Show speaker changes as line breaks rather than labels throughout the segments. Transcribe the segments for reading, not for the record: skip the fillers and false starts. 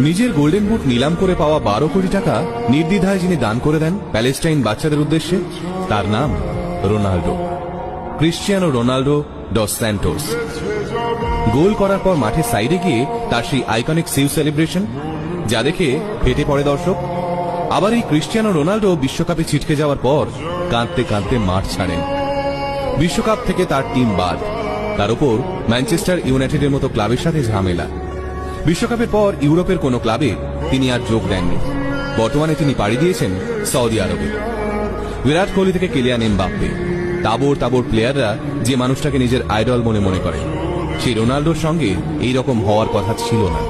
নিজের golden boot নিলাম করে পাওয়া 12 কোটি টাকা নির্দ্বিধায় যিনি দান করে দেন প্যালেস্টাইন বাচ্চাদের উদ্দেশ্যে, তার নাম Ronaldo, Cristiano Ronaldo dos Santos. Goal করার পর মাঠের সাইডে গিয়ে তার সেই আইকনিক সিউ সেলিব্রেশন, যা দেখে ফেটে পড়ে দর্শক। আবার এই ক্রিশ্চিয়ানো রোনাল্ডো বিশ্বকাপে ছিটকে যাওয়ার পর কাঁদতে কাঁদতে মাঠ ছাড়েন। বিশ্বকাপ থেকে তার টিম বাদ, তার উপর ম্যানচেস্টার ইউনাইটেডের মতো ক্লাবের সাথে ঝামেলা। বিশ্বকাপের পর ইউরোপের কোন ক্লাবে তিনি আর যোগ দেননি। বর্তমানে তিনি পাড়ি দিয়েছেন সৌদি আরবে। বিরাট কোহলি থেকে কিলিয়ান এমবাপ্পে, তাবর তাবর প্লেয়াররা যে মানুষটাকে নিজের আইডল মনে করে, সেই রোনাল্ডোর সঙ্গে এই রকম হওয়ার কথা ছিল না।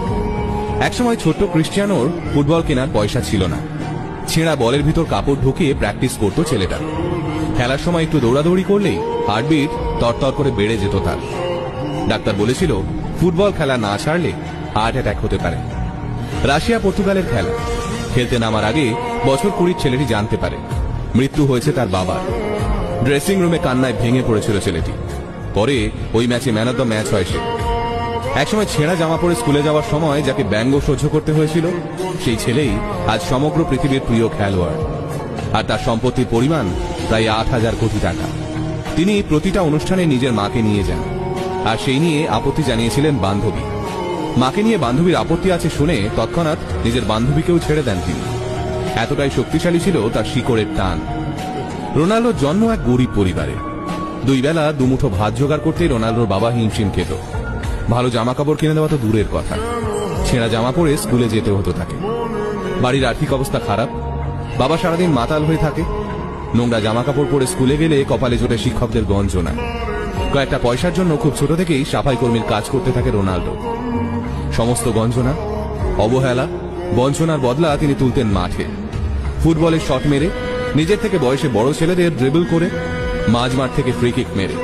একসময় ছোট্ট ক্রিশ্চিয়ানোর ফুটবল কেনার পয়সা ছিল না। ছেঁড়া বলের ভিতর কাপড় ঢুকিয়ে প্র্যাকটিস করত ছেলেটা। খেলার সময় একটু দৌড়াদৌড়ি করলেই হার্টবিট তরতর করে বেড়ে যেত তার। ডাক্তার বলেছিল ফুটবল খেলা না ছাড়লে হার্ট অ্যাটাক হতে পারে। রাশিয়া পর্তুগালের খেলা খেলতে নামার আগে বছর 20 ছেলেটি জানতে পারে মৃত্যু হয়েছে তার বাবার। ড্রেসিং রুমে কান্নায় ভেঙে পড়েছিল ছেলেটি। পরে ওই ম্যাচে ম্যান অব দ্য ম্যাচ হয় সে। একসময় ছেঁড়া জামা পরে স্কুলে যাওয়ার সময় যাকে ব্যঙ্গ সহ্য করতে হয়েছিল, সেই ছেলেই আজ সমগ্র পৃথিবীর প্রিয় খেলোয়াড়। আর তার সম্পত্তির পরিমাণ প্রায় 8,000 কোটি টাকা। তিনি প্রতিটা অনুষ্ঠানে নিজের মাকে নিয়ে যান, আর সেই নিয়ে আপত্তি জানিয়েছিলেন বান্ধবী। মাকে নিয়ে বান্ধবীর আপত্তি আছে শুনে তৎক্ষণাৎ নিজের বান্ধবীকেও ছেড়ে দেন তিনি। এতটাই শক্তিশালী ছিল তার শিকড়ের টান। রোনাল্ডোর জন্ম এক গরিব পরিবারে। 2 বেলা দুমুঠো ভাত জোগাড় করতে রোনাল্ডোর বাবা হিমশিম খেত। ভালো জামা কাপড় কিনে দেওয়া তো দূরের কথা, ছেঁড়া জামা পরে স্কুলে যেতে হতো তাকে। বাড়ির আর্থিক অবস্থা খারাপ, বাবা সারাদিন মাতাল হয়ে থাকে। নোংরা জামা কাপড় পরে স্কুলে গেলে কপালে জোটে শিক্ষকদের গঞ্জনা। কয়েকটা পয়সার জন্য খুব ছোট থেকেই সাফাই কর্মীর কাজ করতে থাকে রোনাল্ডো। সমস্ত গঞ্জনা, অবহেলা, বঞ্চনার বদলা তিনি তুলতেন মাঠে। ফুটবলের শট মেরে, নিজের থেকে বয়সে বড় ছেলেদের ড্রিবল করে, মাঝমাঠ থেকে ফ্রি কিক মেরে।